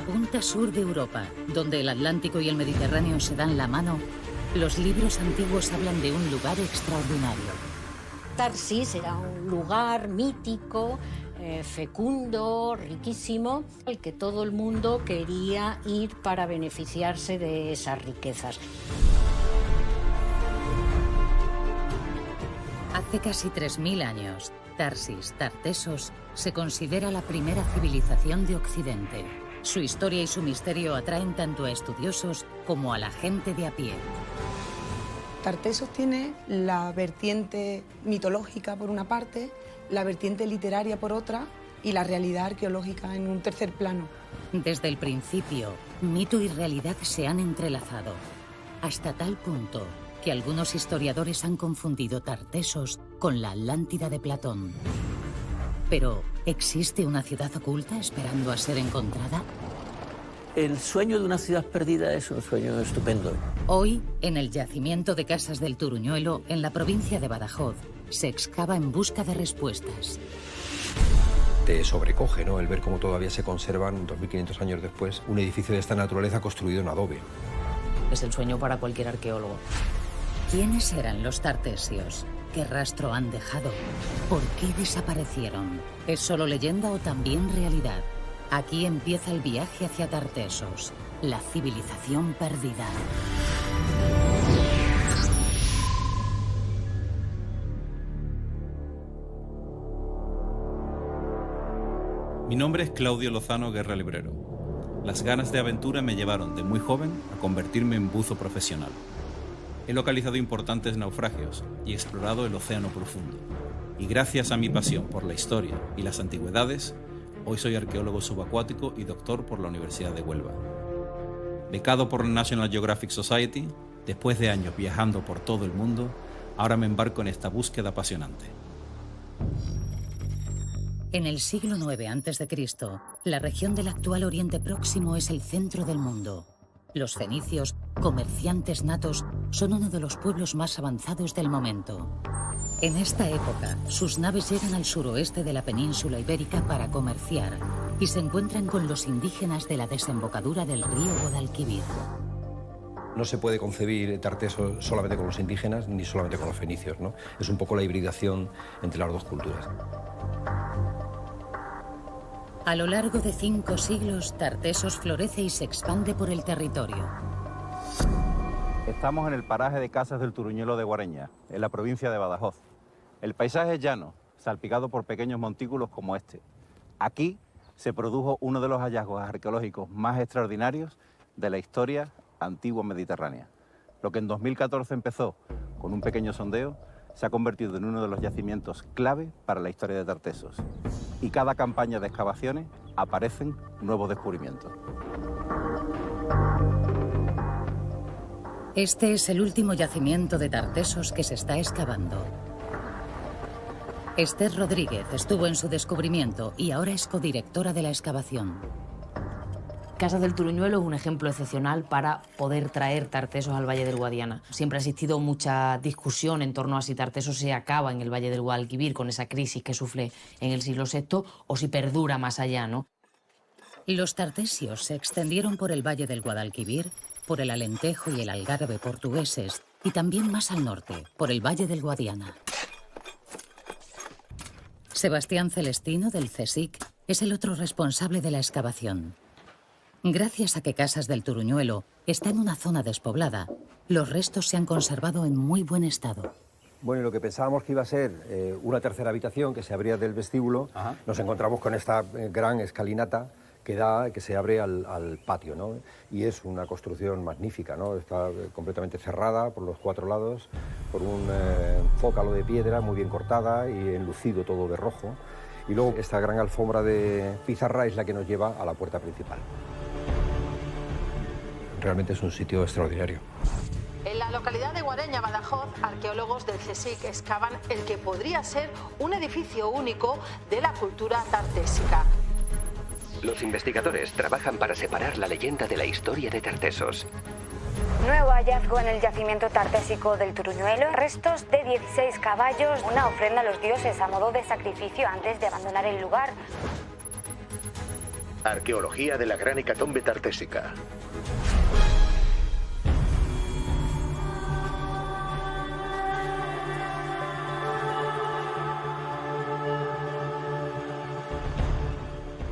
punta sur de Europa, donde el Atlántico y el Mediterráneo se dan la mano, los libros antiguos hablan de un lugar extraordinario. Tarsis era un lugar mítico, fecundo, riquísimo, al que todo el mundo quería ir para beneficiarse de esas riquezas. Hace casi 3000 años, Tartesos, se considera la primera civilización de Occidente. Su historia y su misterio atraen tanto a estudiosos como a la gente de a pie. Tartesos tiene la vertiente mitológica por una parte, la vertiente literaria por otra y la realidad arqueológica en un tercer plano. Desde el principio, mito y realidad se han entrelazado, hasta tal punto que algunos historiadores han confundido Tartesos con la Atlántida de Platón. Pero, ¿existe una ciudad oculta esperando a ser encontrada? El sueño de una ciudad perdida es un sueño estupendo. Hoy, en el yacimiento de Casas del Turuñuelo, en la provincia de Badajoz, se excava en busca de respuestas. Te sobrecoge, ¿no?, el ver cómo todavía se conservan, 2500 años después, un edificio de esta naturaleza construido en adobe. Es el sueño para cualquier arqueólogo. ¿Quiénes eran los tartesios? ¿Qué rastro han dejado? ¿Por qué desaparecieron? ¿Es solo leyenda o también realidad? Aquí empieza el viaje hacia Tartesos, la civilización perdida. Mi nombre es Claudio Lozano Guerra Librero. Las ganas de aventura me llevaron de muy joven a convertirme en buzo profesional. He localizado importantes naufragios y explorado el océano profundo. Y gracias a mi pasión por la historia y las antigüedades, hoy soy arqueólogo subacuático y doctor por la Universidad de Huelva. Becado por la National Geographic Society, después de años viajando por todo el mundo, ahora me embarco en esta búsqueda apasionante. En el siglo IX a.C., la región del actual Oriente Próximo es el centro del mundo. Los fenicios, comerciantes natos, son uno de los pueblos más avanzados del momento. En esta época, sus naves llegan al suroeste de la península ibérica para comerciar y se encuentran con los indígenas de la desembocadura del río Guadalquivir. No se puede concebir Tartesos solamente con los indígenas ni solamente con los fenicios, ¿no? Es un poco la hibridación entre las dos culturas. A lo largo de 5 siglos, Tartesos florece y se expande por el territorio. Estamos en el paraje de Casas del Turuñuelo de Guareña, en la provincia de Badajoz. El paisaje es llano, salpicado por pequeños montículos como este. Aquí se produjo uno de los hallazgos arqueológicos más extraordinarios de la historia antigua mediterránea. Lo que en 2014 empezó con un pequeño sondeo, se ha convertido en uno de los yacimientos clave para la historia de Tartesos. Y cada campaña de excavaciones aparecen nuevos descubrimientos. Este es el último yacimiento de Tartesos que se está excavando. Esther Rodríguez estuvo en su descubrimiento y ahora es codirectora de la excavación. Casas del Turuñuelo es un ejemplo excepcional para poder traer Tartesos al Valle del Guadiana. Siempre ha existido mucha discusión en torno a si Tartesos se acaba en el Valle del Guadalquivir con esa crisis que sufre en el siglo VI o si perdura más allá, ¿no? Los tartesios se extendieron por el Valle del Guadalquivir, por el Alentejo y el Algarve portugueses y también más al norte, por el Valle del Guadiana. Sebastián Celestino, del CSIC, es el otro responsable de la excavación. Gracias a que Casas del Turuñuelo está en una zona despoblada, los restos se han conservado en muy buen estado. Bueno, y lo que pensábamos que iba a ser una tercera habitación que se abría del vestíbulo, nos encontramos con esta gran escalinata que se abre al patio, ¿no? Y es una construcción magnífica, ¿no? Está completamente cerrada por los 4 lados, por un zócalo de piedra muy bien cortada y enlucido todo de rojo. Y luego esta gran alfombra de pizarra es la que nos lleva a la puerta principal. Realmente es un sitio extraordinario. En la localidad de Guareña, Badajoz, arqueólogos del CSIC excavan el que podría ser un edificio único de la cultura tartésica. Los investigadores trabajan para separar la leyenda de la historia de Tartesos. Nuevo hallazgo en el yacimiento tartésico del Turuñuelo. Restos de 16 caballos, una ofrenda a los dioses a modo de sacrificio antes de abandonar el lugar. Arqueología de la gran hecatombe tartésica.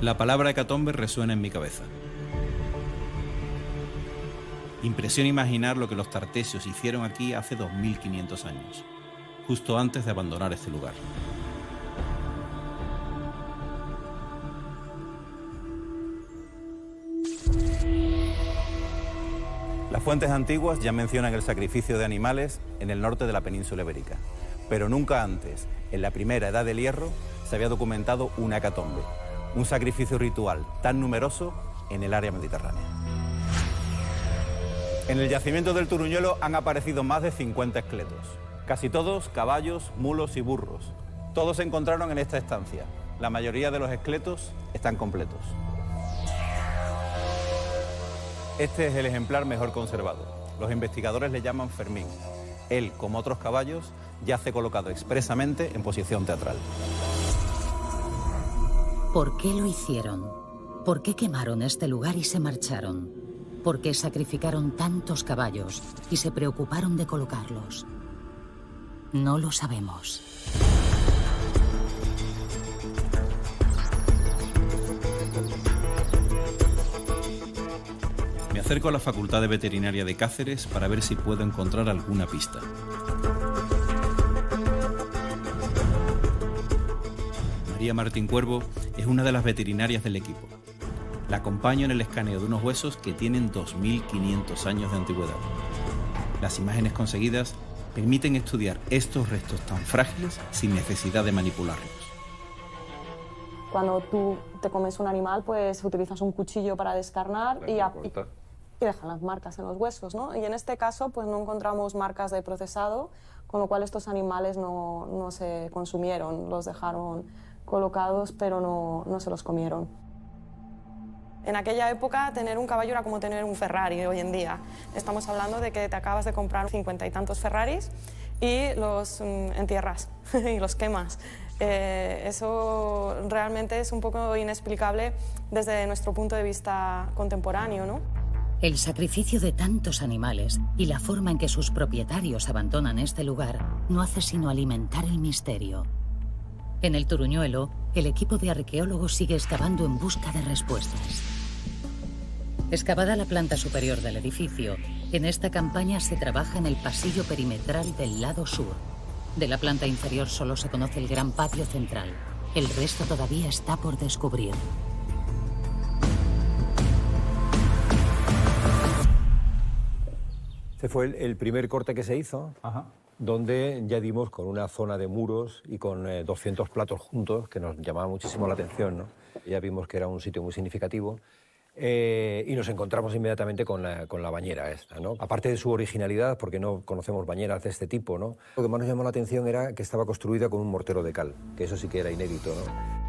La palabra hecatombe resuena en mi cabeza. Impresiona imaginar lo que los tartesios hicieron aquí hace 2500 años, justo antes de abandonar este lugar. Las fuentes antiguas ya mencionan el sacrificio de animales en el norte de la península ibérica, pero nunca antes, en la primera edad del hierro, se había documentado una hecatombe, un sacrificio ritual tan numeroso en el área mediterránea. En el yacimiento del Turuñuelo han aparecido más de 50 esqueletos, casi todos caballos, mulos y burros. Todos se encontraron en esta estancia. La mayoría de los esqueletos están completos. Este es el ejemplar mejor conservado. Los investigadores le llaman Fermín. Él, como otros caballos, yace colocado expresamente en posición teatral. ¿Por qué lo hicieron? ¿Por qué quemaron este lugar y se marcharon? ¿Por qué sacrificaron tantos caballos y se preocuparon de colocarlos? No lo sabemos. Me acerco a la Facultad de Veterinaria de Cáceres para ver si puedo encontrar alguna pista. María Martín Cuervo es una de las veterinarias del equipo. La acompaño en el escaneo de unos huesos que tienen 2500 años de antigüedad. Las imágenes conseguidas permiten estudiar estos restos tan frágiles sin necesidad de manipularlos. Cuando tú te comes un animal, pues utilizas un cuchillo para descarnar y dejan las marcas en los huesos, ¿no? Y en este caso, pues no encontramos marcas de procesado, con lo cual estos animales no se consumieron, los dejaron colocados, pero no se los comieron. En aquella época, tener un caballo era como tener un Ferrari hoy en día. Estamos hablando de que te acabas de comprar 50 y tantos Ferraris y los entierras y los quemas. Eso realmente es un poco inexplicable desde nuestro punto de vista contemporáneo, ¿no? El sacrificio de tantos animales y la forma en que sus propietarios abandonan este lugar no hace sino alimentar el misterio. En el Turuñuelo, el equipo de arqueólogos sigue excavando en busca de respuestas. Excavada la planta superior del edificio, en esta campaña se trabaja en el pasillo perimetral del lado sur. De la planta inferior solo se conoce el gran patio central. El resto todavía está por descubrir. Este fue el primer corte que se hizo, donde ya dimos con una zona de muros y con 200 platos juntos, que nos llamaba muchísimo la atención, ¿no? Ya vimos que era un sitio muy significativo. Y nos encontramos inmediatamente con la bañera esta, ¿no? Aparte de su originalidad, porque no conocemos bañeras de este tipo, ¿no? Lo que más nos llamó la atención era que estaba construida con un mortero de cal, que eso sí que era inédito, ¿no?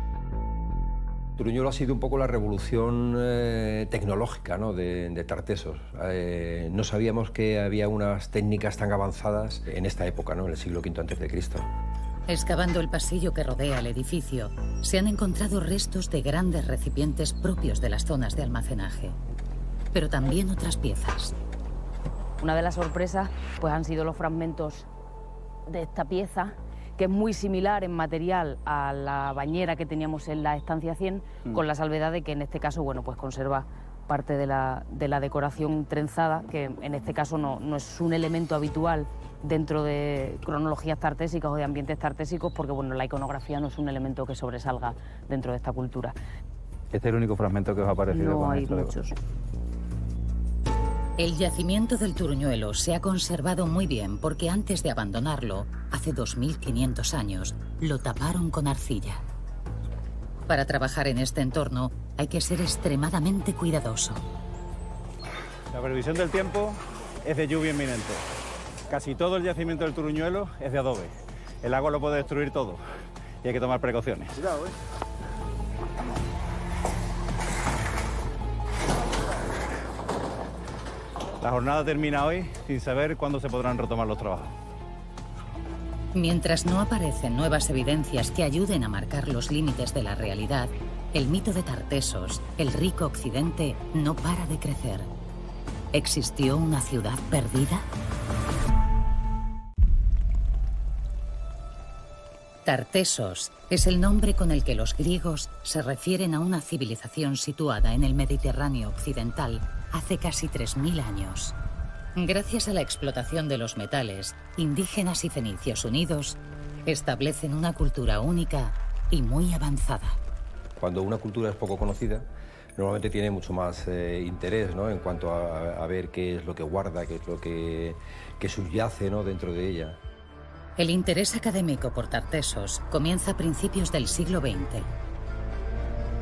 Turuñuelo ha sido un poco la revolución tecnológica, ¿no? de Tartesos. No sabíamos que había unas técnicas tan avanzadas en esta época, ¿no? En el siglo V a.C. Excavando el pasillo que rodea el edificio, se han encontrado restos de grandes recipientes propios de las zonas de almacenaje, pero también otras piezas. Una de las sorpresas pues, han sido los fragmentos de esta pieza, que es muy similar en material a la bañera que teníamos en la estancia 100, con la salvedad de que en este caso bueno, pues conserva parte de la decoración trenzada, que en este caso no es un elemento habitual dentro de cronologías tartésicas o de ambientes tartésicos, porque bueno, la iconografía no es un elemento que sobresalga dentro de esta cultura. ¿Este es el único fragmento que os ha parecido? No hay muchos. El yacimiento del Turuñuelo se ha conservado muy bien porque antes de abandonarlo, hace 2500 años, lo taparon con arcilla. Para trabajar en este entorno hay que ser extremadamente cuidadoso. La previsión del tiempo es de lluvia inminente. Casi todo el yacimiento del Turuñuelo es de adobe. El agua lo puede destruir todo y hay que tomar precauciones. Cuidado, La jornada termina hoy sin saber cuándo se podrán retomar los trabajos. Mientras no aparecen nuevas evidencias que ayuden a marcar los límites de la realidad, el mito de Tartessos, el rico occidente, no para de crecer. ¿Existió una ciudad perdida? Tartessos es el nombre con el que los griegos se refieren a una civilización situada en el Mediterráneo occidental hace casi 3000 años. Gracias a la explotación de los metales, indígenas y fenicios unidos establecen una cultura única y muy avanzada. Cuando una cultura es poco conocida, normalmente tiene mucho más interés, ¿no?, en cuanto a ver qué es lo que guarda, qué es lo que subyace, ¿no?, dentro de ella. El interés académico por Tartessos comienza a principios del siglo XX.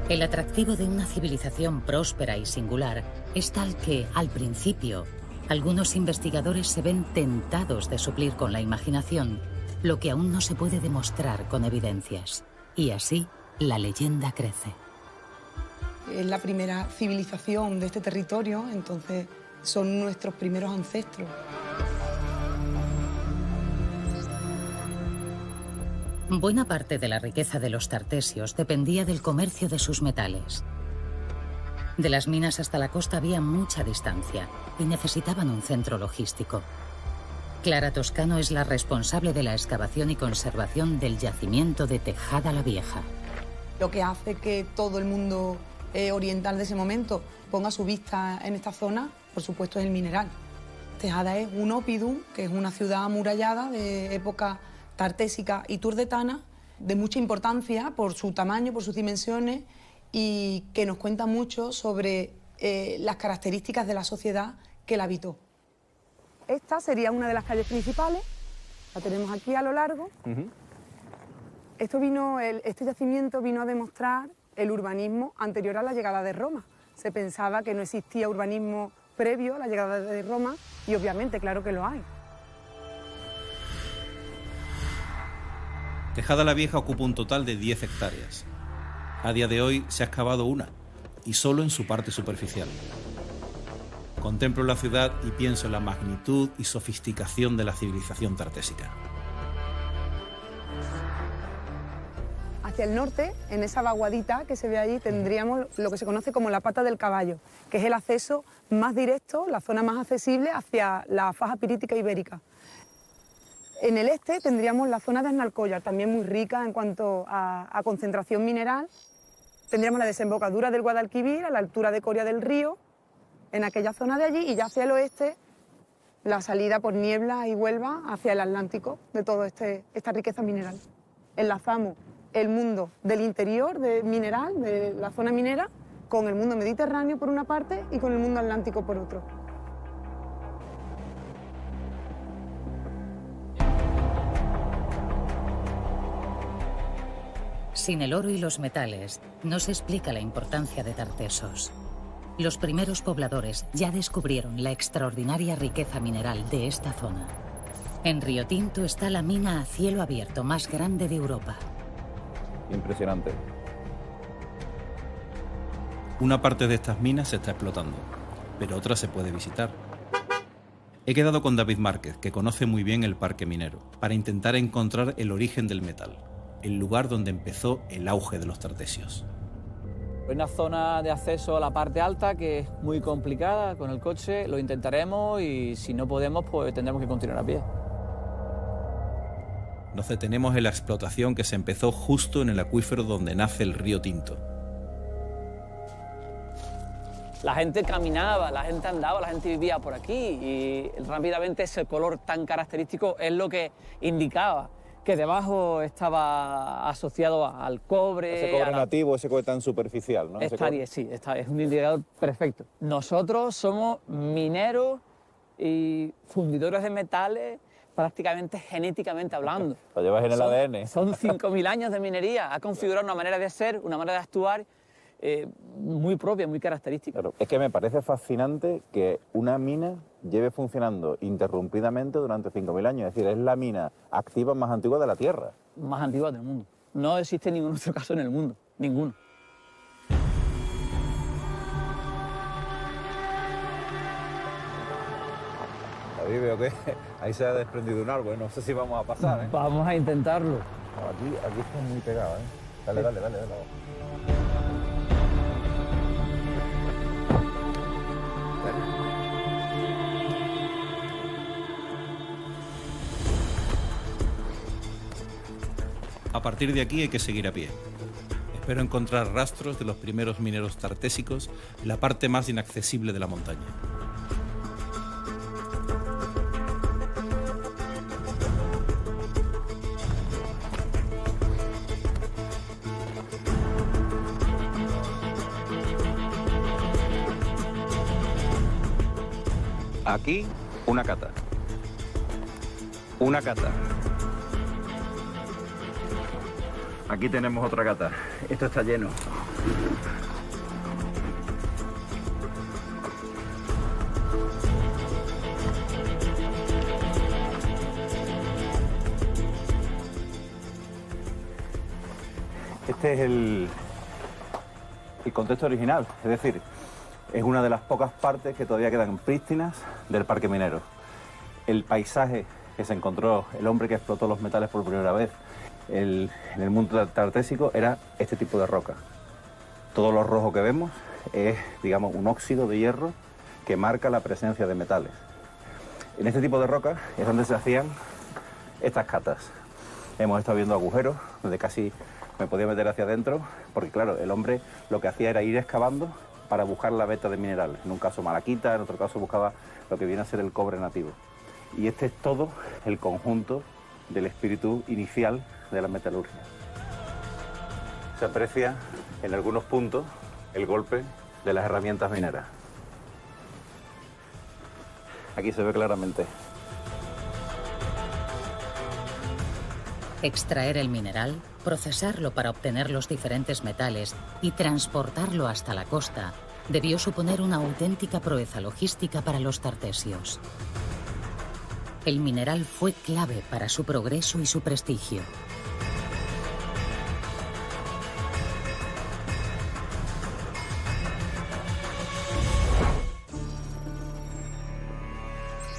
El atractivo de una civilización próspera y singular es tal que, al principio, algunos investigadores se ven tentados de suplir con la imaginación lo que aún no se puede demostrar con evidencias. Y así, la leyenda crece. Es la primera civilización de este territorio, entonces son nuestros primeros ancestros. Buena parte de la riqueza de los tartesios dependía del comercio de sus metales. De las minas hasta la costa había mucha distancia y necesitaban un centro logístico. Clara Toscano es la responsable de la excavación y conservación del yacimiento de Tejada la Vieja. Lo que hace que todo el mundo oriental de ese momento ponga su vista en esta zona, por supuesto, es el mineral. Tejada es un oppidum, que es una ciudad amurallada de época tartésica y turdetana, de mucha importancia por su tamaño, por sus dimensiones, y que nos cuenta mucho sobre las características de la sociedad que la habitó. Esta sería una de las calles principales, la tenemos aquí a lo largo. Este yacimiento vino a demostrar el urbanismo anterior a la llegada de Roma. Se pensaba que no existía urbanismo previo a la llegada de Roma y obviamente, claro que lo hay. Tejada la Vieja ocupa un total de 10 hectáreas. A día de hoy se ha excavado una, y solo en su parte superficial. Contemplo la ciudad y pienso en la magnitud y sofisticación de la civilización tartésica. Hacia el norte, en esa vaguadita que se ve allí, tendríamos lo que se conoce como la Pata del Caballo, que es el acceso más directo, la zona más accesible hacia la faja pirítica ibérica. En el este tendríamos la zona de Aznalcóllar, también muy rica en cuanto a concentración mineral. Tendríamos la desembocadura del Guadalquivir a la altura de Coria del Río, en aquella zona de allí, y ya hacia el oeste la salida por Niebla y Huelva hacia el Atlántico de toda esta riqueza mineral. Enlazamos el mundo del interior de mineral, de la zona minera, con el mundo mediterráneo por una parte y con el mundo atlántico por otro. Sin el oro y los metales, no se explica la importancia de Tartessos. Los primeros pobladores ya descubrieron la extraordinaria riqueza mineral de esta zona. En Río Tinto está la mina a cielo abierto más grande de Europa. Impresionante. Una parte de estas minas se está explotando, pero otra se puede visitar. He quedado con David Márquez, que conoce muy bien el parque minero, para intentar encontrar el origen del metal, el lugar donde empezó el auge de los tartesios. Hay una zona de acceso a la parte alta que es muy complicada con el coche, lo intentaremos y si no podemos pues tendremos que continuar a pie. Nos detenemos en la explotación que se empezó justo en el acuífero donde nace el río Tinto. La gente caminaba, la gente andaba, la gente vivía por aquí y rápidamente ese color tan característico es lo que indicaba que debajo estaba asociado al cobre. Ese cobre nativo, ese cobre tan superficial, ¿no? Sí, es un indicador perfecto. Nosotros somos mineros y fundidores de metales prácticamente genéticamente hablando. Lo llevas en el ADN. Son 5.000 años de minería, ha configurado una manera de ser, una manera de actuar muy propia, muy característica. Claro, es que me parece fascinante que una mina lleve funcionando interrumpidamente durante 5.000 años. Es decir, es la mina activa más antigua de la Tierra. Más antigua del mundo. No existe ningún otro caso en el mundo, ninguno. Ahí veo que ahí se ha desprendido un árbol, no sé si vamos a pasar, ¿eh? Vamos a intentarlo. Aquí está muy pegado, ¿eh? Dale. A partir de aquí hay que seguir a pie. Espero encontrar rastros de los primeros mineros tartésicos en la parte más inaccesible de la montaña. Aquí, una cata. Una cata. Aquí tenemos otra cata. Esto está lleno. Este es el contexto original, es decir, es una de las pocas partes que todavía quedan prístinas del parque minero. El paisaje que se encontró el hombre que explotó los metales por primera vez en el mundo tartésico era este tipo de roca. Todo lo rojo que vemos es, digamos, un óxido de hierro que marca la presencia de metales. En este tipo de roca es donde se hacían estas catas. Hemos estado viendo agujeros donde casi me podía meter hacia adentro, porque claro, el hombre lo que hacía era ir excavando para buscar la veta de mineral. En un caso malaquita, en otro caso buscaba lo que viene a ser el cobre nativo. Y este es todo el conjunto del espíritu inicial de la metalurgia. Se aprecia en algunos puntos el golpe de las herramientas mineras. Aquí se ve claramente. Extraer el mineral, procesarlo para obtener los diferentes metales y transportarlo hasta la costa debió suponer una auténtica proeza logística para los tartesios. El mineral fue clave para su progreso y su prestigio.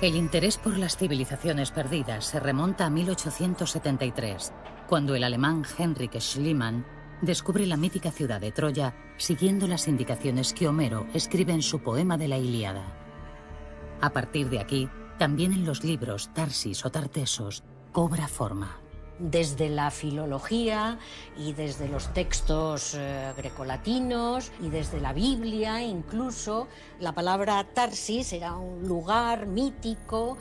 El interés por las civilizaciones perdidas se remonta a 1873, cuando el alemán Heinrich Schliemann descubre la mítica ciudad de Troya siguiendo las indicaciones que Homero escribe en su poema de la Ilíada. A partir de aquí, también en los libros Tarsis o Tartesos cobra forma. Desde la filología y desde los textos grecolatinos y desde la Biblia incluso, la palabra Tarsis era un lugar mítico,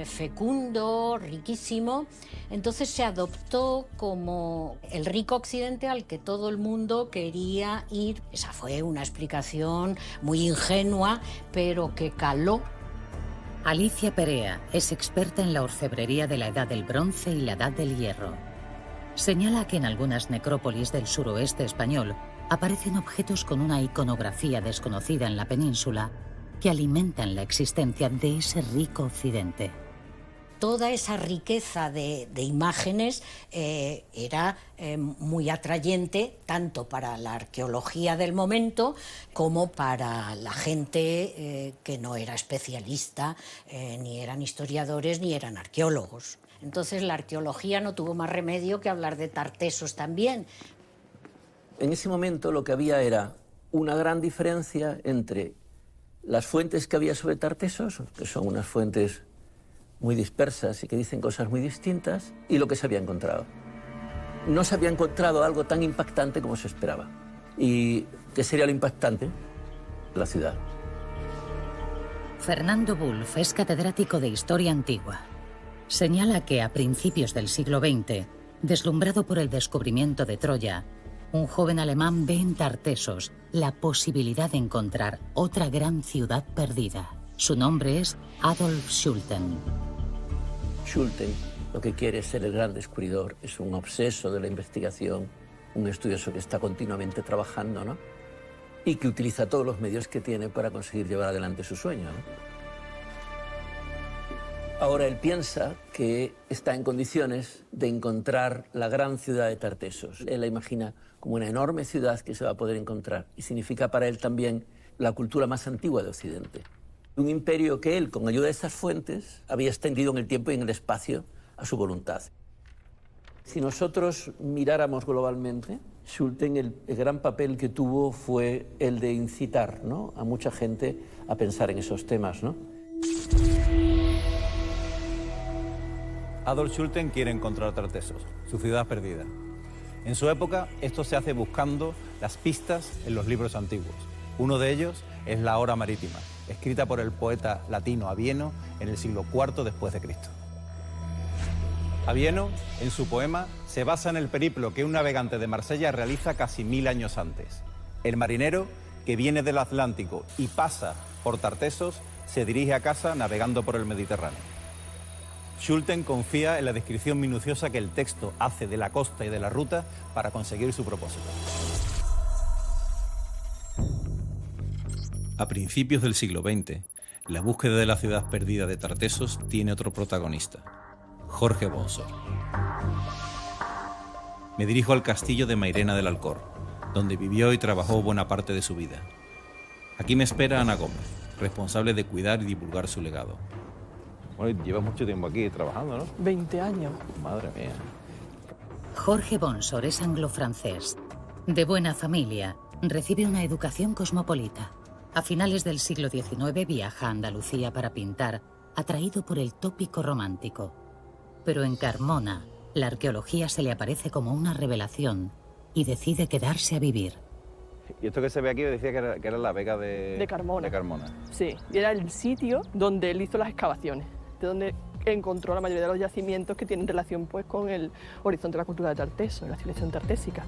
fecundo, riquísimo. Entonces se adoptó como el rico occidente al que todo el mundo quería ir. Esa fue una explicación muy ingenua, pero que caló. Alicia Perea es experta en la orfebrería de la Edad del Bronce y la Edad del Hierro. Señala que en algunas necrópolis del suroeste español aparecen objetos con una iconografía desconocida en la península que alimentan la existencia de ese rico occidente. Toda esa riqueza de imágenes era muy atrayente tanto para la arqueología del momento como para la gente que no era especialista, ni eran historiadores ni eran arqueólogos. Entonces la arqueología no tuvo más remedio que hablar de Tartesos también. En ese momento lo que había era una gran diferencia entre las fuentes que había sobre Tartesos, que son unas fuentes muy dispersas y que dicen cosas muy distintas, y lo que se había encontrado. No se había encontrado algo tan impactante como se esperaba. ¿Y qué sería lo impactante? La ciudad. Fernando Wulff es catedrático de Historia Antigua. Señala que a principios del siglo XX, deslumbrado por el descubrimiento de Troya, un joven alemán ve en Tartesos la posibilidad de encontrar otra gran ciudad perdida. Su nombre es Adolf Schulten. Schulten lo que quiere es ser el gran descubridor, es un obseso de la investigación, un estudioso que está continuamente trabajando, ¿no? Y que utiliza todos los medios que tiene para conseguir llevar adelante su sueño, ¿no? Ahora él piensa que está en condiciones de encontrar la gran ciudad de Tartesos. Él la imagina como una enorme ciudad que se va a poder encontrar y significa para él también la cultura más antigua de Occidente. Un imperio que él, con ayuda de estas fuentes, había extendido en el tiempo y en el espacio a su voluntad. Si nosotros miráramos globalmente, Schulten, el gran papel que tuvo fue el de incitar, ¿no?, a mucha gente a pensar en esos temas, ¿no? Adolf Schulten quiere encontrar Tartessos, su ciudad perdida. En su época, esto se hace buscando las pistas en los libros antiguos. Uno de ellos es la Hora Marítima, escrita por el poeta latino Avieno en el siglo IV después de Cristo. Avieno, en su poema, se basa en el periplo que un navegante de Marsella realiza casi 1000 años antes. El marinero, que viene del Atlántico y pasa por Tartessos, se dirige a casa navegando por el Mediterráneo. Schulten confía en la descripción minuciosa que el texto hace de la costa y de la ruta para conseguir su propósito. A principios del siglo XX, la búsqueda de la ciudad perdida de Tartessos tiene otro protagonista, Jorge Bonsor. Me dirijo al castillo de Mairena del Alcor, donde vivió y trabajó buena parte de su vida. Aquí me espera Ana Gómez, responsable de cuidar y divulgar su legado. Bueno, llevas mucho tiempo aquí trabajando, ¿no? 20 años. Madre mía. Jorge Bonsor es anglo-francés. De buena familia, recibe una educación cosmopolita. A finales del siglo XIX viaja a Andalucía para pintar, atraído por el tópico romántico. Pero en Carmona, la arqueología se le aparece como una revelación y decide quedarse a vivir. Y esto que se ve aquí decía que era la vega de Carmona. De Carmona. Sí, y era el sitio donde él hizo las excavaciones, de donde encontró la mayoría de los yacimientos que tienen relación pues con el horizonte de la cultura de Tartesos, la civilización tartésica.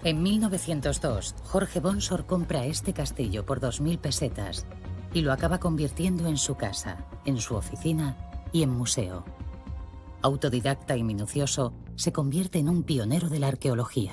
En 1902, Jorge Bonsor compra este castillo por 2000 pesetas y lo acaba convirtiendo en su casa, en su oficina y en museo. Autodidacta y minucioso, se convierte en un pionero de la arqueología.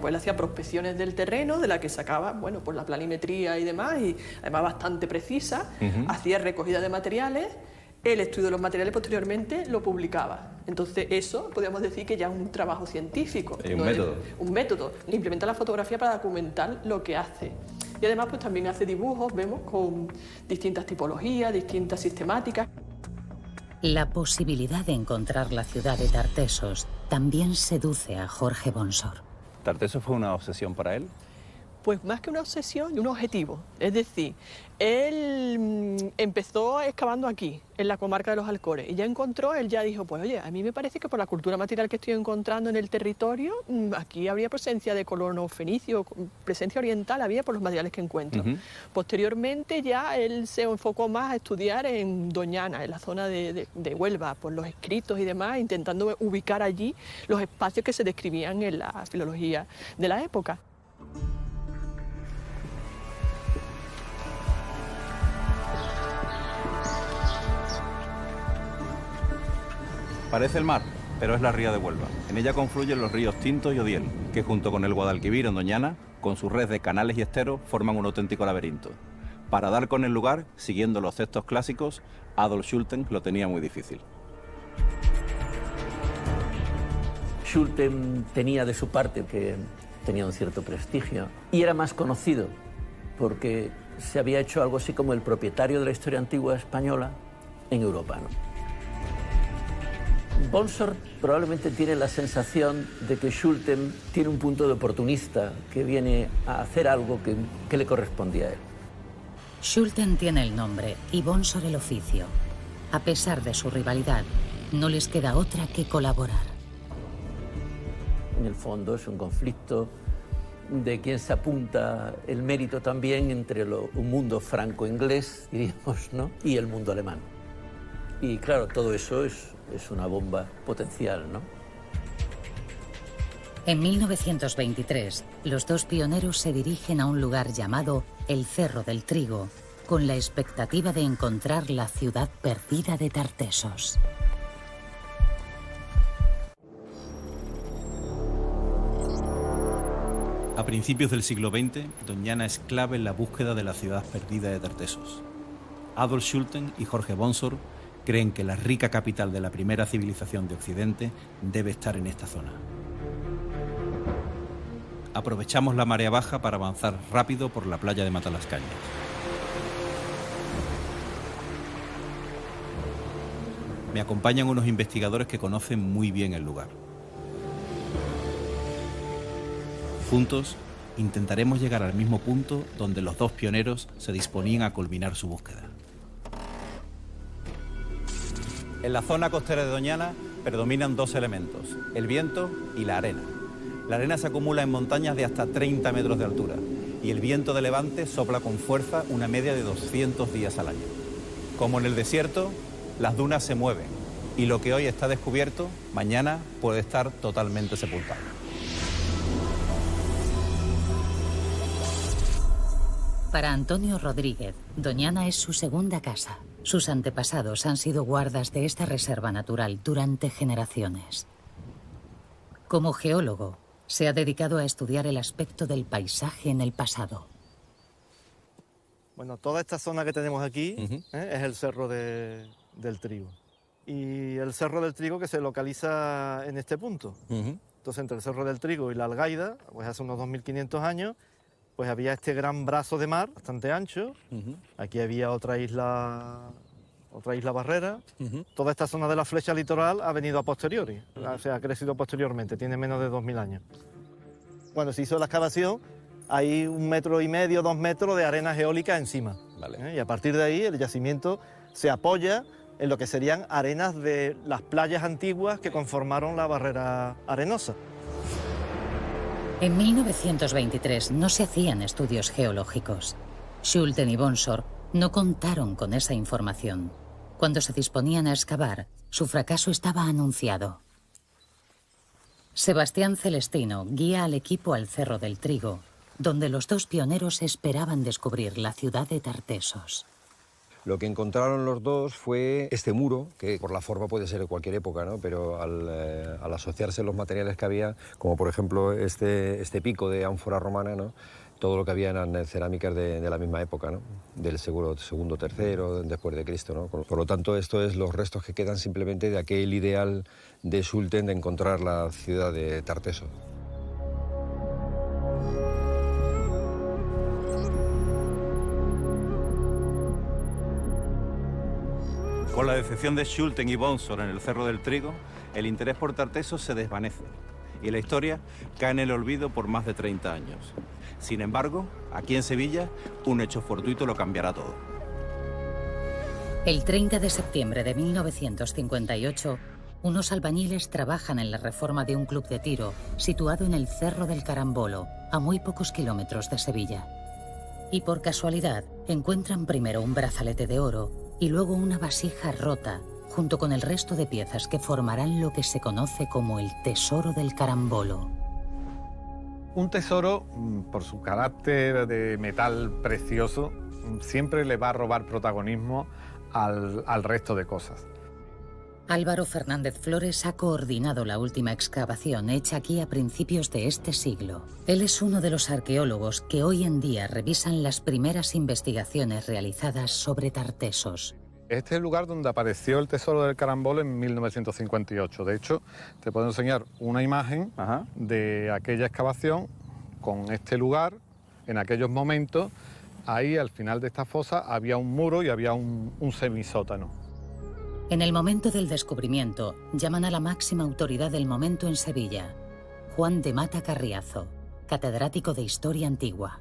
Pues él hacía prospecciones del terreno, de la que sacaba, bueno, pues la planimetría y demás, y además bastante precisa. Hacía recogida de materiales, el estudio de los materiales posteriormente lo publicaba. Entonces eso, podríamos decir que ya es un trabajo científico. Hay un método. Un método. Le implementa la fotografía para documentar lo que hace. Y además pues también hace dibujos, vemos, con distintas tipologías, distintas sistemáticas. La posibilidad de encontrar la ciudad de Tartessos también seduce a Jorge Bonsor. ¿Tartessos fue una obsesión para él? Pues más que una obsesión, un objetivo. Es decir, él empezó excavando aquí, en la comarca de los Alcores, y ya encontró, él ya dijo, pues oye, a mí me parece que por la cultura material que estoy encontrando en el territorio, aquí habría presencia de colono fenicio, presencia oriental había por los materiales que encuentro. Posteriormente ya él se enfocó más a estudiar en Doñana, en la zona de Huelva, por los escritos y demás, intentando ubicar allí los espacios que se describían en la filología de la época. Parece el mar, pero es la ría de Huelva. En ella confluyen los ríos Tinto y Odiel, que junto con el Guadalquivir en Doñana, con su red de canales y esteros, forman un auténtico laberinto. Para dar con el lugar, siguiendo los textos clásicos, Adolf Schulten lo tenía muy difícil. Schulten tenía de su parte que tenía un cierto prestigio y era más conocido porque se había hecho algo así como el propietario de la historia antigua española en Europa, ¿no? Bonsor probablemente tiene la sensación de que Schulten tiene un punto de oportunista, que viene a hacer algo que le correspondía a él. Schulten tiene el nombre y Bonsor el oficio. A pesar de su rivalidad, no les queda otra que colaborar. En el fondo es un conflicto de quien se apunta el mérito también entre un mundo franco-inglés, diríamos, ¿no?, y el mundo alemán. Y claro, todo eso es una bomba potencial, ¿no? En 1923, los dos pioneros se dirigen a un lugar llamado el Cerro del Trigo, con la expectativa de encontrar la ciudad perdida de Tartessos. A principios del siglo XX, Doñana es clave en la búsqueda de la ciudad perdida de Tartessos. Adolf Schulten y Jorge Bonsor creen que la rica capital de la primera civilización de Occidente debe estar en esta zona. Aprovechamos la marea baja para avanzar rápido por la playa de Matalascañas. me acompañan unos investigadores que conocen muy bien el lugar. Juntos intentaremos llegar al mismo punto donde los dos pioneros se disponían a culminar su búsqueda. En la zona costera de Doñana predominan dos elementos, el viento y la arena. La arena se acumula en montañas de hasta 30 metros de altura y el viento de levante sopla con fuerza una media de 200 días al año. Como en el desierto, las dunas se mueven y lo que hoy está descubierto, mañana puede estar totalmente sepultado. Para Antonio Rodríguez, Doñana es su segunda casa. Sus antepasados han sido guardas de esta reserva natural durante generaciones. Como geólogo, se ha dedicado a estudiar el aspecto del paisaje en el pasado. Bueno, toda esta zona que tenemos aquí es el Cerro del Trigo. Y el Cerro del Trigo que se localiza en este punto. Entonces, entre el Cerro del Trigo y la Algaida, pues hace unos 2500 años, pues había este gran brazo de mar, bastante ancho. Aquí había otra isla barrera. Toda esta zona de la flecha litoral ha venido a posteriori, o sea, ha crecido posteriormente, tiene menos de 2000 años. Cuando se hizo la excavación, hay 1,5 metros, 2 metros de arena geólica encima. Y a partir de ahí el yacimiento se apoya en lo que serían arenas de las playas antiguas que conformaron la barrera arenosa. En 1923 no se hacían estudios geológicos. Schulten y Bonsor no contaron con esa información. Cuando se disponían a excavar, su fracaso estaba anunciado. Sebastián Celestino guía al equipo al Cerro del Trigo, donde los dos pioneros esperaban descubrir la ciudad de Tartesos. Lo que encontraron los dos fue este muro, que por la forma puede ser de cualquier época, ¿no? Pero al asociarse los materiales que había, como por ejemplo este pico de ánfora romana, ¿no? Todo lo que había eran cerámicas de la misma época, ¿no? Del segundo, tercero, después de Cristo, ¿no? Por lo tanto, esto es los restos que quedan simplemente de aquel ideal de Schulten de encontrar la ciudad de Tartesos. Con la decepción de Schulten y Bonsor en el Cerro del Trigo, el interés por Tartesos se desvanece y la historia cae en el olvido por más de 30 años. Sin embargo, aquí en Sevilla, un hecho fortuito lo cambiará todo. El 30 de septiembre de 1958, unos albañiles trabajan en la reforma de un club de tiro situado en el Cerro del Carambolo, a muy pocos kilómetros de Sevilla. Y por casualidad, encuentran primero un brazalete de oro y luego una vasija rota, junto con el resto de piezas que formarán lo que se conoce como el Tesoro del Carambolo. Un tesoro, por su carácter de metal precioso, siempre le va a robar protagonismo al resto de cosas. Álvaro Fernández Flores ha coordinado la última excavación hecha aquí a principios de este siglo. Él es uno de los arqueólogos que hoy en día revisan las primeras investigaciones realizadas sobre Tartesos. Este es el lugar donde apareció el Tesoro del Carambolo en 1958. De hecho, te puedo enseñar una imagen de aquella excavación con este lugar. En aquellos momentos, ahí al final de esta fosa había un muro y había un semisótano. En el momento del descubrimiento, llaman a la máxima autoridad del momento en Sevilla, Juan de Mata Carriazo, catedrático de Historia Antigua.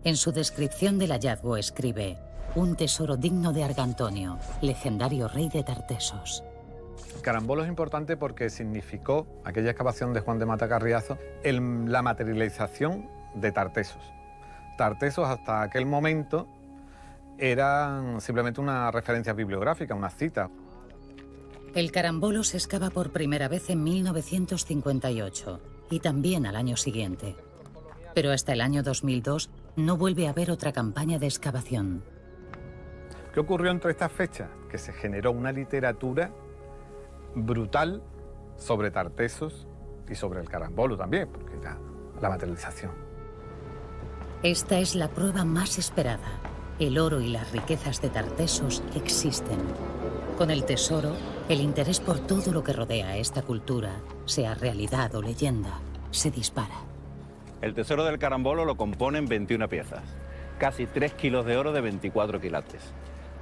En su descripción del hallazgo escribe: un tesoro digno de Argantonio, legendario rey de Tartesos. El Carambolo es importante porque significó, aquella excavación de Juan de Mata Carriazo, la materialización de Tartesos. Tartesos hasta aquel momento eran simplemente una referencia bibliográfica, una cita. El Carambolo se excava por primera vez en 1958 y también al año siguiente. Pero hasta el año 2002 no vuelve a haber otra campaña de excavación. ¿Qué ocurrió entre estas fechas? Que se generó una literatura brutal sobre Tartesos y sobre el Carambolo también, porque era la materialización. Esta es la prueba más esperada. El oro y las riquezas de Tartesos existen. Con el tesoro, el interés por todo lo que rodea a esta cultura, sea realidad o leyenda, se dispara. El Tesoro del Carambolo lo componen 21 piezas, casi 3 kilos de oro de 24 quilates.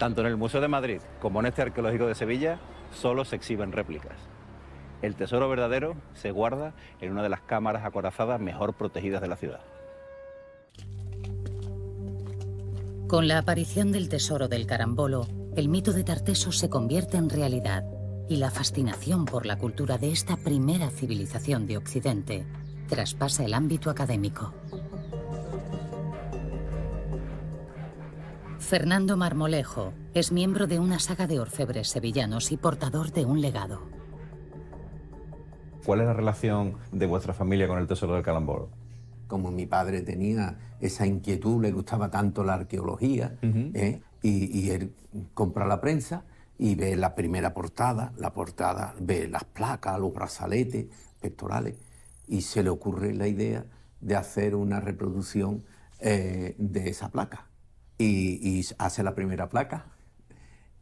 Tanto en el Museo de Madrid como en este arqueológico de Sevilla solo se exhiben réplicas. El tesoro verdadero se guarda en una de las cámaras acorazadas mejor protegidas de la ciudad. Con la aparición del tesoro del carambolo, el mito de Tartessos se convierte en realidad y la fascinación por la cultura de esta primera civilización de Occidente traspasa el ámbito académico. Fernando Marmolejo es miembro de una saga de orfebres sevillanos y portador de un legado. ¿Cuál es la relación de vuestra familia con el tesoro del carambolo? Como mi padre tenía esa inquietud, le gustaba tanto la arqueología, y él compra la prensa y ve la primera portada, ve las placas, los brazaletes pectorales, y se le ocurre la idea de hacer una reproducción de esa placa. Y hace la primera placa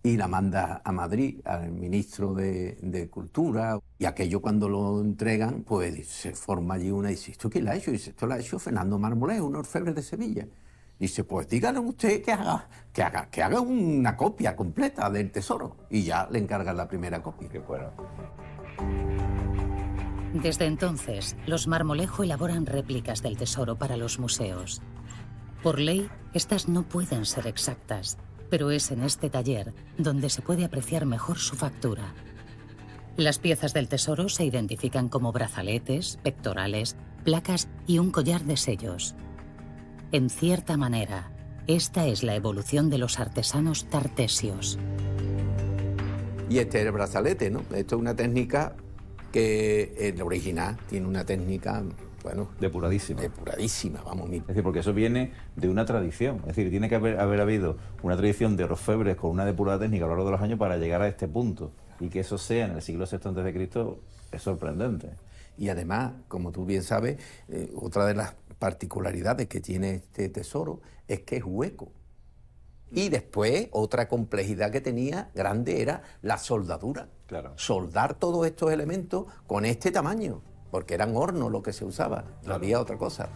y la manda a Madrid, al ministro de Cultura, y aquello cuando lo entregan, pues se forma allí una, y dice, ¿esto quién lo ha hecho? Y dice, esto lo ha hecho Fernando Marmolejo, un orfebre de Sevilla. Dice, pues dígale usted que haga una copia completa del tesoro, y ya le encargan la primera copia. Qué bueno. Desde entonces, los Marmolejo elaboran réplicas del tesoro para los museos. Por ley, estas no pueden ser exactas, pero es en este taller donde se puede apreciar mejor su factura. Las piezas del tesoro se identifican como brazaletes, pectorales, placas y un collar de sellos. En cierta manera, esta es la evolución de los artesanos tartesios. Y este es el brazalete, ¿no? Esto es una técnica que el original tiene una técnica, bueno, depuradísima. Depuradísima, vamos. Es decir, porque eso viene de una tradición. Es decir, tiene que haber habido una tradición de orfebres con una depurada técnica a lo largo de los años para llegar a este punto. Y que eso sea en el siglo VI a.C. es sorprendente. Y además, como tú bien sabes, otra de las particularidades que tiene este tesoro es que es hueco. Y después, otra complejidad que tenía grande era la soldadura. Claro. Soldar todos estos elementos con este tamaño, porque eran hornos lo que se usaba, no había otra cosa.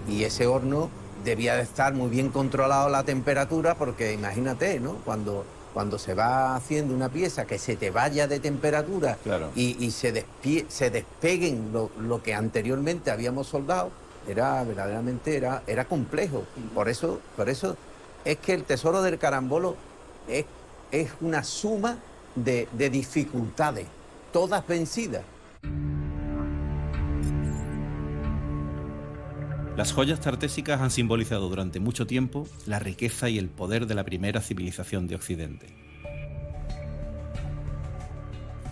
Y ese horno debía de estar muy bien controlado la temperatura, porque imagínate, ¿no? Cuando se va haciendo una pieza que se te vaya de temperatura, claro, y se despeguen lo que anteriormente habíamos soldado, verdaderamente era complejo. Por eso es que el tesoro del carambolo es una suma de dificultades, todas vencidas. Las joyas tartésicas han simbolizado durante mucho tiempo la riqueza y el poder de la primera civilización de Occidente.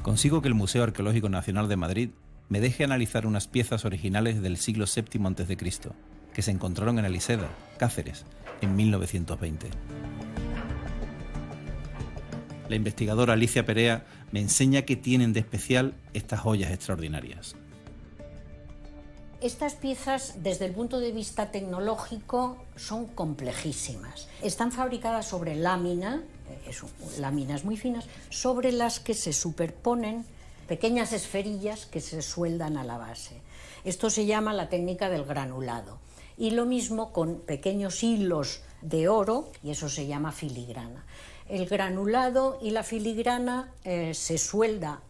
Consigo que el Museo Arqueológico Nacional de Madrid me deje analizar unas piezas originales del siglo VII a.C., que se encontraron en Eliseda, Cáceres, en 1920. La investigadora Alicia Perea me enseña qué tienen de especial estas joyas extraordinarias. Estas piezas, desde el punto de vista tecnológico, son complejísimas. Están fabricadas sobre láminas muy finas, sobre las que se superponen pequeñas esferillas que se sueldan a la base. Esto se llama la técnica del granulado. Y lo mismo con pequeños hilos de oro, y eso se llama filigrana. El granulado y la filigrana se suelda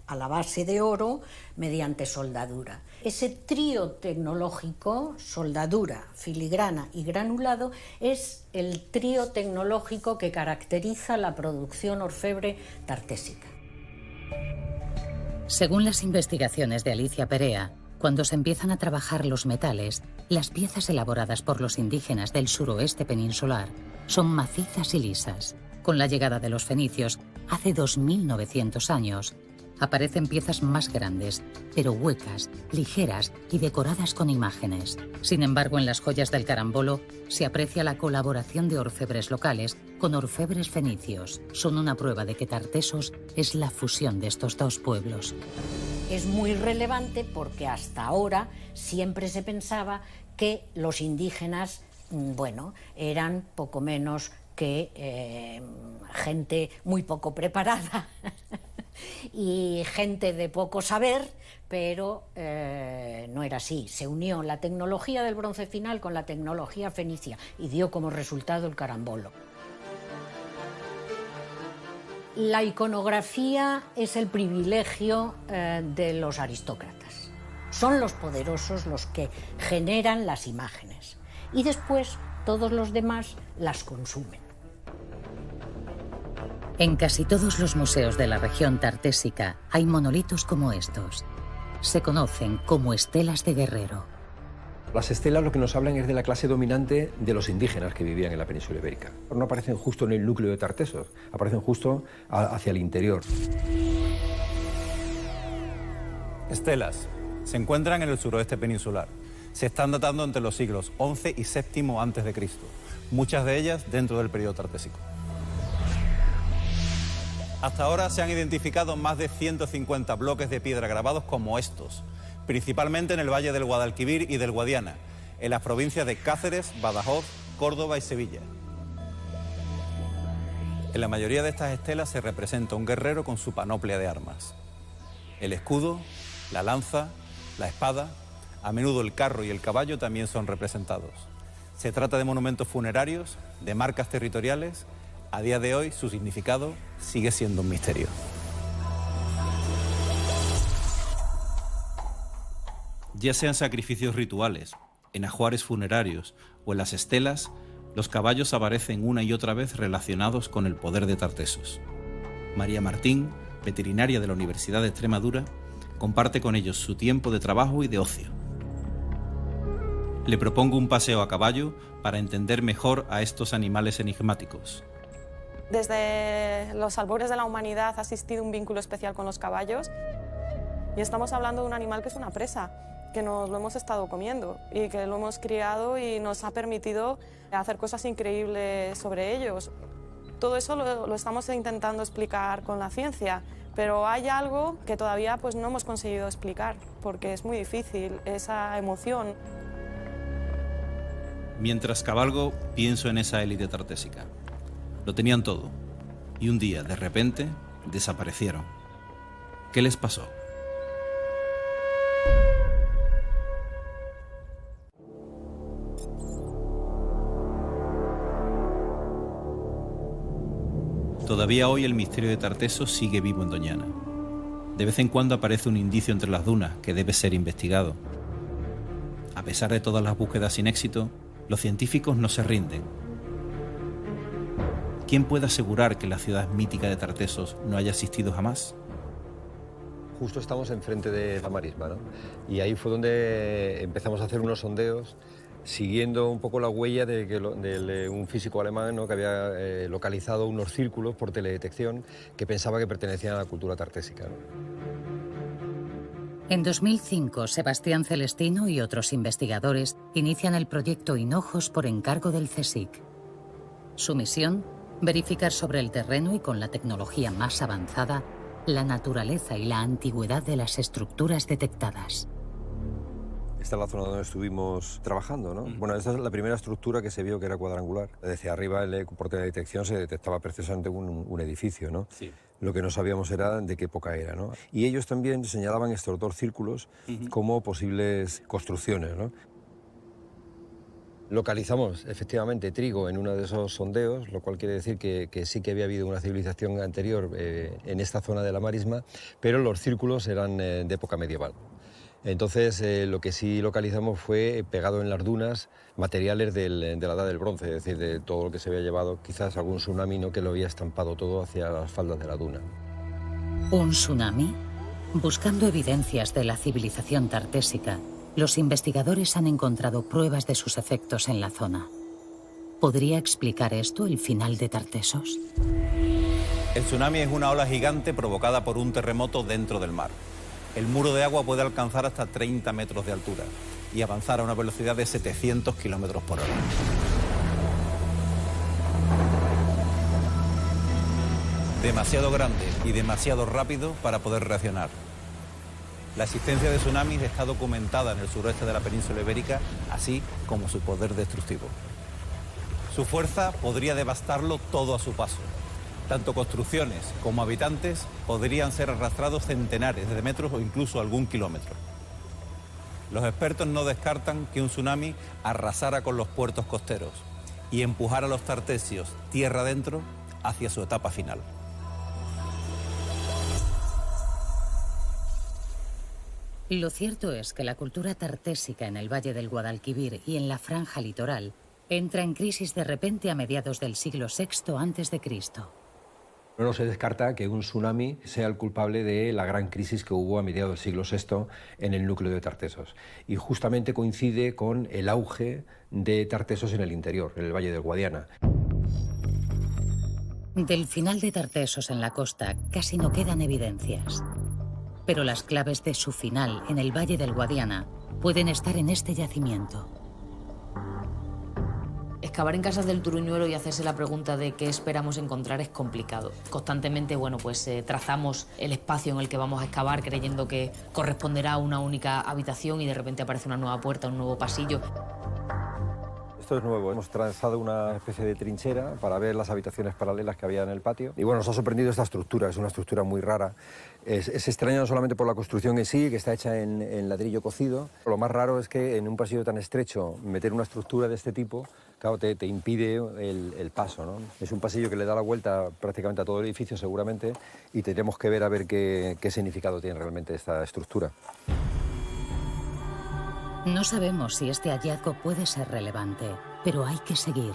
a la base de oro mediante soldadura. Ese trío tecnológico, soldadura, filigrana y granulado, es el trío tecnológico que caracteriza la producción orfebre tartésica. Según las investigaciones de Alicia Perea, cuando se empiezan a trabajar los metales, las piezas elaboradas por los indígenas del suroeste peninsular son macizas y lisas. Con la llegada de los fenicios, hace 2900 años, aparecen piezas más grandes, pero huecas, ligeras y decoradas con imágenes. Sin embargo, en las joyas del carambolo se aprecia la colaboración de orfebres locales con orfebres fenicios. Son una prueba de que Tartessos es la fusión de estos dos pueblos. Es muy relevante porque hasta ahora siempre se pensaba que los indígenas, eran poco menos que gente muy poco preparada. y gente de poco saber, pero no era así. Se unió la tecnología del bronce final con la tecnología fenicia y dio como resultado el carambolo. La iconografía es el privilegio de los aristócratas. Son los poderosos los que generan las imágenes y después todos los demás las consumen. En casi todos los museos de la región tartésica hay monolitos como estos. Se conocen como estelas de guerrero. Las estelas lo que nos hablan es de la clase dominante de los indígenas que vivían en la península ibérica. No aparecen justo en el núcleo de Tartesos, aparecen justo hacia el interior. Estelas se encuentran en el suroeste peninsular. Se están datando entre los siglos XI y VII a.C., muchas de ellas dentro del periodo tartésico. Hasta ahora se han identificado más de 150 bloques de piedra grabados como estos, principalmente en el valle del Guadalquivir y del Guadiana, en las provincias de Cáceres, Badajoz, Córdoba y Sevilla. En la mayoría de estas estelas se representa un guerrero con su panoplia de armas. El escudo, la lanza, la espada, a menudo el carro y el caballo también son representados. Se trata de monumentos funerarios, de marcas territoriales. A día de hoy su significado sigue siendo un misterio. Ya sean sacrificios rituales, en ajuares funerarios o en las estelas, los caballos aparecen una y otra vez relacionados con el poder de Tartesos. María Martín, veterinaria de la Universidad de Extremadura, comparte con ellos su tiempo de trabajo y de ocio. Le propongo un paseo a caballo para entender mejor a estos animales enigmáticos. Desde los albores de la humanidad ha existido un vínculo especial con los caballos y estamos hablando de un animal que es una presa, que nos lo hemos estado comiendo y que lo hemos criado y nos ha permitido hacer cosas increíbles sobre ellos. Todo eso lo estamos intentando explicar con la ciencia, pero hay algo que todavía pues, no hemos conseguido explicar porque es muy difícil, esa emoción. Mientras cabalgo, pienso en esa élite tartésica. Lo tenían todo y un día, de repente, desaparecieron. ¿Qué les pasó? Todavía hoy el misterio de Tartesos sigue vivo en Doñana. De vez en cuando aparece un indicio entre las dunas que debe ser investigado. A pesar de todas las búsquedas sin éxito, los científicos no se rinden. ¿Quién puede asegurar que la ciudad mítica de Tartesos no haya existido jamás? Justo estamos enfrente de la marisma, ¿no? Y ahí fue donde empezamos a hacer unos sondeos siguiendo un poco la huella de un físico alemán, ¿no? Que había localizado unos círculos por teledetección que pensaba que pertenecían a la cultura tartésica, ¿no? En 2005, Sebastián Celestino y otros investigadores inician el proyecto Hinojos por encargo del CSIC. Su misión, verificar sobre el terreno y con la tecnología más avanzada la naturaleza y la antigüedad de las estructuras detectadas. Esta es la zona donde estuvimos trabajando, ¿no? Bueno, esta es la primera estructura que se vio que era cuadrangular. Desde arriba, por teledetección, se detectaba precisamente un edificio, ¿no? Sí. Lo que no sabíamos era de qué época era, ¿no? Y ellos también señalaban estos dos círculos como posibles construcciones, ¿no? Localizamos efectivamente trigo en uno de esos sondeos, lo cual quiere decir que sí que había habido una civilización anterior en esta zona de la marisma, pero los círculos eran de época medieval. Entonces, lo que sí localizamos fue, pegado en las dunas, materiales de la edad del bronce, es decir, de todo lo que se había llevado, quizás algún tsunami, ¿no? Que lo había estampado todo hacia las faldas de la duna. ¿Un tsunami? Buscando evidencias de la civilización tartésica, los investigadores han encontrado pruebas de sus efectos en la zona. ¿Podría explicar esto el final de Tartesos? El tsunami es una ola gigante provocada por un terremoto dentro del mar. El muro de agua puede alcanzar hasta 30 metros de altura y avanzar a una velocidad de 700 kilómetros por hora. Demasiado grande y demasiado rápido para poder reaccionar. La existencia de tsunamis está documentada en el suroeste de la península ibérica, así como su poder destructivo. Su fuerza podría devastarlo todo a su paso. tanto construcciones como habitantes podrían ser arrastrados centenares de metros o incluso algún kilómetro. Los expertos no descartan que un tsunami arrasara con los puertos costeros y empujara a los tartesios tierra adentro hacia su etapa final. Lo cierto es que la cultura tartésica en el Valle del Guadalquivir y en la franja litoral entra en crisis de repente a mediados del siglo VI a.C. No se descarta que un tsunami sea el culpable de la gran crisis que hubo a mediados del siglo VI en el núcleo de Tartesos. Y justamente coincide con el auge de Tartesos en el interior, en el Valle del Guadiana. Del final de Tartesos en la costa casi no quedan evidencias. Pero las claves de su final en el Valle del Guadiana pueden estar en este yacimiento. Excavar en Casas del Turuñuelo y hacerse la pregunta de qué esperamos encontrar es complicado. Constantemente, trazamos el espacio en el que vamos a excavar creyendo que corresponderá a una única habitación y de repente aparece una nueva puerta, un nuevo pasillo. Esto es nuevo, hemos trazado una especie de trinchera para ver las habitaciones paralelas que había en el patio. Y bueno, nos ha sorprendido esta estructura, es una estructura muy rara. Es extraña no solamente por la construcción en sí, que está hecha en ladrillo cocido. Lo más raro es que en un pasillo tan estrecho meter una estructura de este tipo, claro, te impide el paso, ¿no? Es un pasillo que le da la vuelta prácticamente a todo el edificio seguramente y tendremos que ver a ver qué significado tiene realmente esta estructura. No sabemos si este hallazgo puede ser relevante, pero hay que seguir.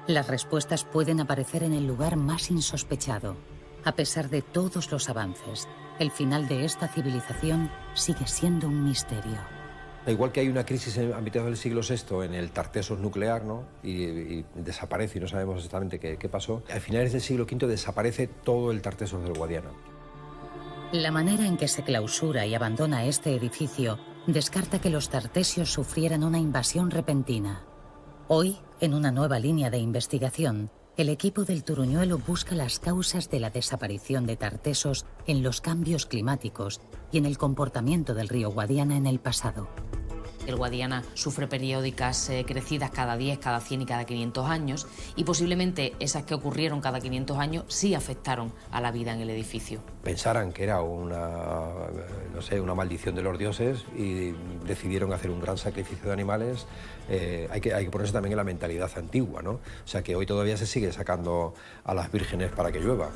Las respuestas pueden aparecer en el lugar más insospechado. A pesar de todos los avances, el final de esta civilización sigue siendo un misterio. Igual que hay una crisis a mitad del siglo VI en el Tartesos nuclear, ¿no? y desaparece y no sabemos exactamente qué pasó, a finales del siglo V desaparece todo el Tartesos del Guadiana. La manera en que se clausura y abandona este edificio descarta que los tartesios sufrieran una invasión repentina. Hoy, en una nueva línea de investigación, el equipo del Turuñuelo busca las causas de la desaparición de Tartesos en los cambios climáticos y en el comportamiento del río Guadiana en el pasado. El Guadiana sufre periódicas crecidas cada 10, cada 100 y cada 500 años y posiblemente esas que ocurrieron cada 500 años sí afectaron a la vida en el edificio. Pensaran que era una maldición de los dioses y decidieron hacer un gran sacrificio de animales. Hay que ponerse también en la mentalidad antigua, ¿no? O sea que hoy todavía se sigue sacando a las vírgenes para que llueva.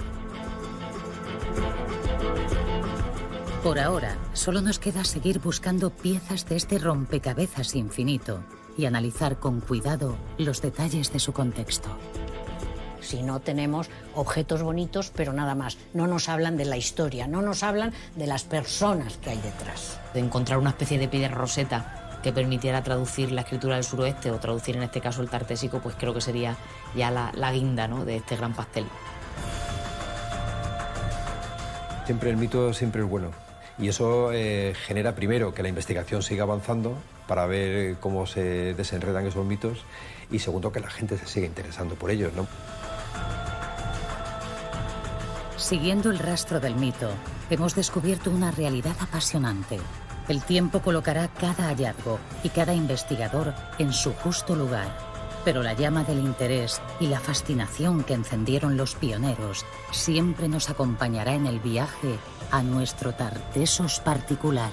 Por ahora, solo nos queda seguir buscando piezas de este rompecabezas infinito y analizar con cuidado los detalles de su contexto. Si no tenemos objetos bonitos, pero nada más. No nos hablan de la historia, no nos hablan de las personas que hay detrás. De encontrar una especie de piedra roseta que permitiera traducir la escritura del suroeste o traducir en este caso el tartésico, pues creo que sería ya la guinda, ¿no?, de este gran pastel. Siempre el mito siempre es bueno. Y eso genera primero que la investigación siga avanzando para ver cómo se desenredan esos mitos y segundo que la gente se siga interesando por ellos, ¿no? Siguiendo el rastro del mito, hemos descubierto una realidad apasionante. El tiempo colocará cada hallazgo y cada investigador en su justo lugar. Pero la llama del interés y la fascinación que encendieron los pioneros siempre nos acompañará en el viaje a nuestro Tartesos particular.